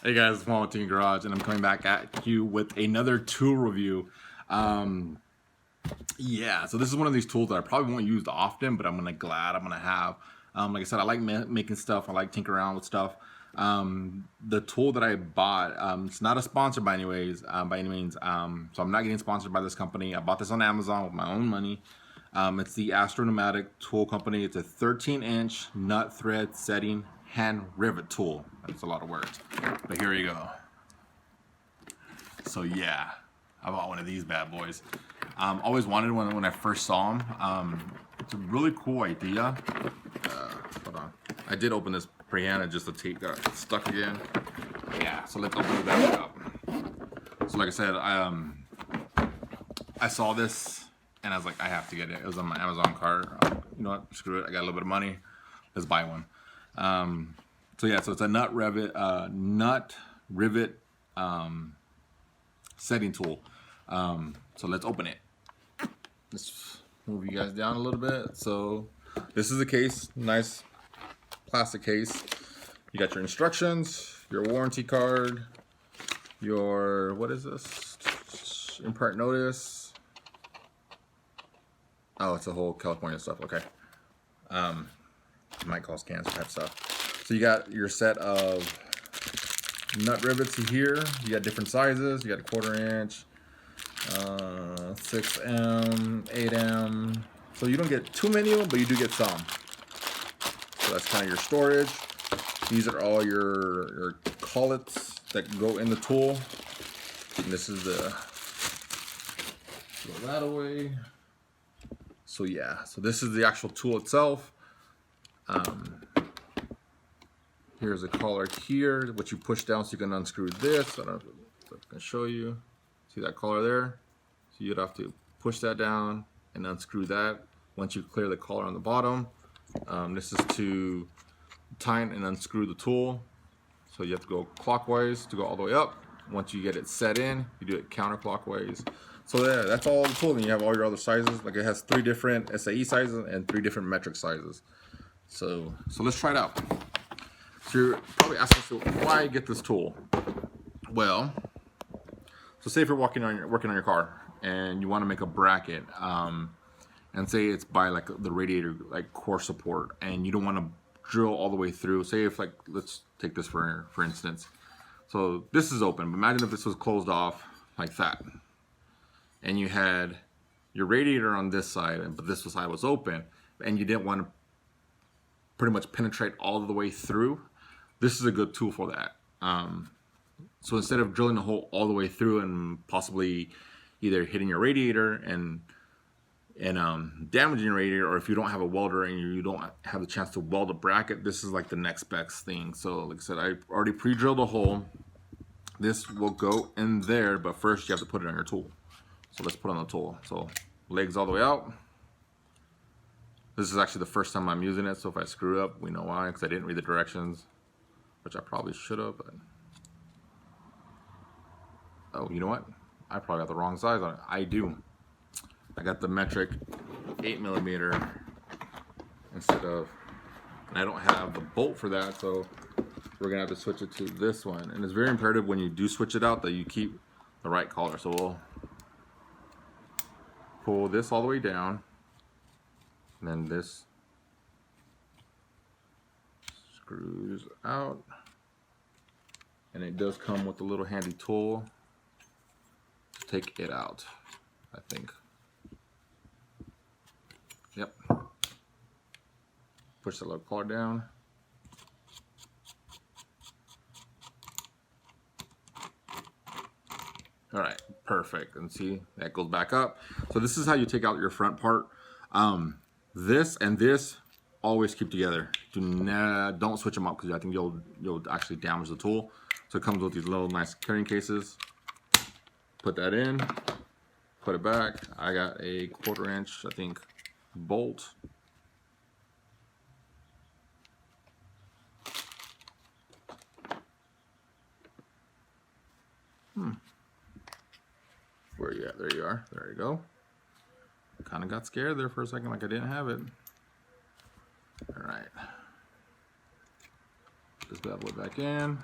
Hey guys, it's Wont Garage, and I'm coming back at you with another tool review. Yeah, so this is one of these tools that I probably won't use often, but I'm glad I'm gonna have. Like I said, I like making stuff. I like tinkering around with stuff. The tool that I bought, it's not a sponsor by any means. So I'm not getting sponsored by this company. I bought this on Amazon with my own money. It's the Astro Pneumatic tool company. It's a 13-inch nut thread setting hand rivet tool. That's a lot of words, but here you go. So yeah, I bought one of these bad boys. Always wanted one when I first saw them. It's a really cool idea. Hold on, I did open this pre-handed just the tape got stuck again. Yeah, so let's open it back up. So like I said, I saw this and I was like, I have to get it. It was on my Amazon cart. You know what? Screw it. I got a little bit of money. Let's buy one. So yeah, so it's a nut rivet setting tool. So let's open it. Let's move you guys down a little bit. So this is the case, nice plastic case. You got your instructions, your warranty card, your, what is this? Impart notice. Oh, it's a whole California stuff, okay. Might cause cancer type stuff. So you got your set of nut rivets here. You got different sizes. You got a 1/4 inch, 6M, 8M. So you don't get too many of them, but you do get some. So that's kind of your storage. These are all your collets that go in the tool. And this is the, throw that away. So yeah, so this is the actual tool itself. Here's a collar here, which you push down so you can unscrew this. I don't know if I can show you. See that collar there? So you'd have to push that down and unscrew that once you clear the collar on the bottom. This is to tighten and unscrew the tool. So you have to go clockwise to go all the way up. Once you get it set in, you do it counterclockwise. So yeah, that's all the tool. And you have all your other sizes. Like it has 3 different SAE sizes and 3 different metric sizes. So let's try it out. So you're probably asking, so why get this tool? Well, so say if you're working on your car and you want to make a bracket, and say it's by like the radiator like core support, and you don't want to drill all the way through. Say if, like, let's take this for instance. So this is open, but imagine if this was closed off like that, and you had your radiator on this side, but this side was open, and you didn't want to pretty much penetrate all the way through. This is a good tool for that. So instead of drilling the hole all the way through and possibly either hitting your radiator and damaging your radiator, or if you don't have a welder and you don't have the chance to weld a bracket, this is like the next best thing. So like I said, I already pre-drilled a hole. This will go in there, but first you have to put it on your tool. So let's put it on the tool. So legs all the way out. This is actually the first time I'm using it, so if I screw up, we know why, because I didn't read the directions, which I probably should have, but oh, you know what? I probably got the wrong size on it. I do. I got the metric 8mm instead of, and I don't have the bolt for that, so we're gonna have to switch it to this one. And it's very imperative when you do switch it out that you keep the right collar. So we'll pull this all the way down, and then this screws out, and it does come with a little handy tool to take it out, I think. Yep. Push the little collar down. All right, perfect. And see, that goes back up. So this is how you take out your front part. This and this always keep together. Don't switch them up, because I think you'll actually damage the tool. So it comes with these little nice carrying cases. Put that in, put it back. I got a 1/4 inch, I think, bolt. Where are you at? There you are. There you go. Kind of got scared there for a second, like I didn't have it. All right. This bad boy back in.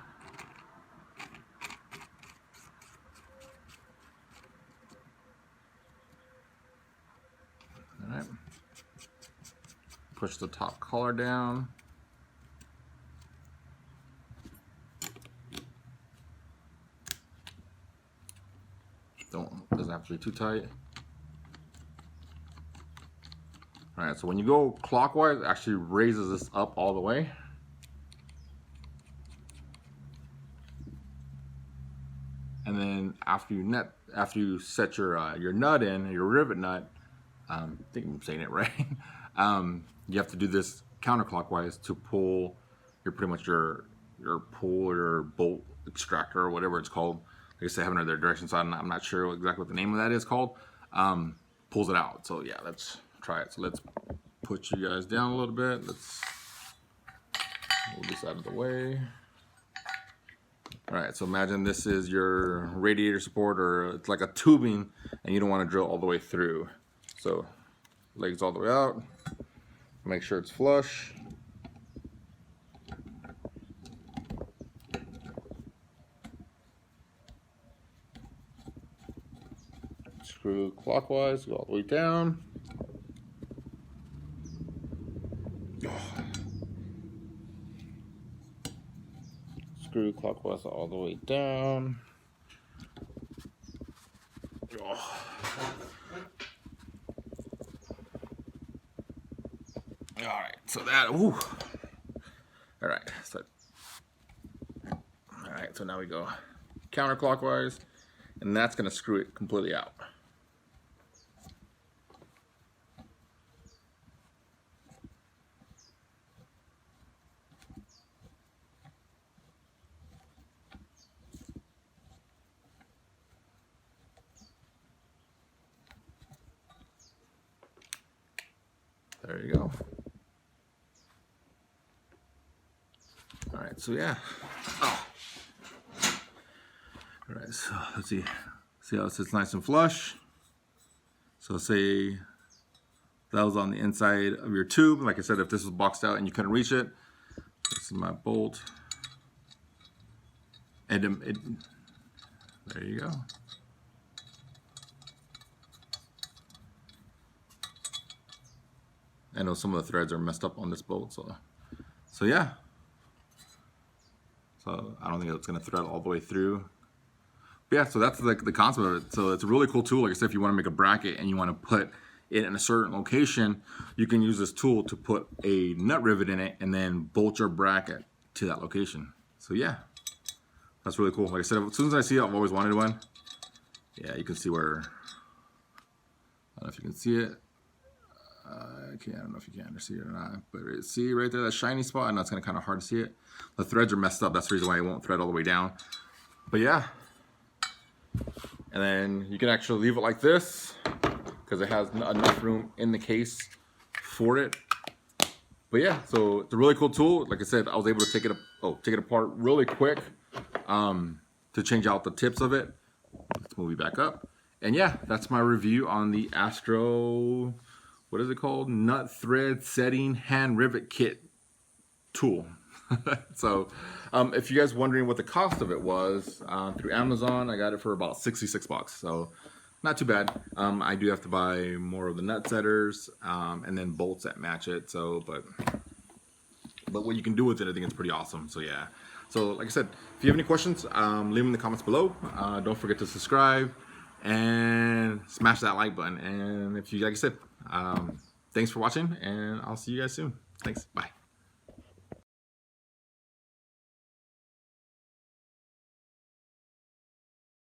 push the top collar down. Doesn't have to be too tight. All right, so when you go clockwise, it actually raises this up all the way. And then after you set your nut in, your rivet nut, I think I'm saying it right. You have to do this counterclockwise to pull your pull or your bolt extractor or whatever it's called. I guess they have another direction, so I'm not sure exactly what the name of that is called. Pulls it out. So yeah, let's try it. So let's put you guys down a little bit. Let's move this out of the way. All right, so imagine this is your radiator support, or it's like a tubing, and you don't want to drill all the way through. So legs all the way out. Make sure it's flush. Screw clockwise, go all the way down. Screw clockwise all the way down. All right, so that, woo. All right, so now we go counterclockwise, and that's gonna screw it completely out. There you go. All right, so yeah. Oh. All right, so let's see. See how it sits nice and flush. So say that was on the inside of your tube. Like I said, if this was boxed out and you couldn't reach it, this is my bolt. And there you go. I know some of the threads are messed up on this bolt, so yeah. So I don't think it's gonna thread all the way through. But yeah, so that's like the concept of it. So it's a really cool tool. Like I said, if you want to make a bracket and you want to put it in a certain location, you can use this tool to put a nut rivet in it and then bolt your bracket to that location. So yeah, that's really cool. Like I said, as soon as I see it, I've always wanted one. Yeah, you can see where, I don't know if you can see it. I don't know if you can see it or not, but see right there, that shiny spot? I know it's kind of hard to see it. The threads are messed up. That's the reason why it won't thread all the way down. But yeah. And then you can actually leave it like this because it has enough room in the case for it. But yeah, so it's a really cool tool. Like I said, I was able to take it apart really quick to change out the tips of it. Let's move it back up. And yeah, that's my review on the Astro, what is it called? Nut thread setting hand rivet kit tool. So if you guys wondering what the cost of it was, through Amazon, I got it for about 66 bucks. So not too bad. I do have to buy more of the nut setters and then bolts that match it. So, but what you can do with it, I think it's pretty awesome. So yeah. So like I said, if you have any questions, leave them in the comments below. Don't forget to subscribe and smash that like button. And if you, like I said, thanks for watching, and I'll see you guys soon. Thanks. Bye.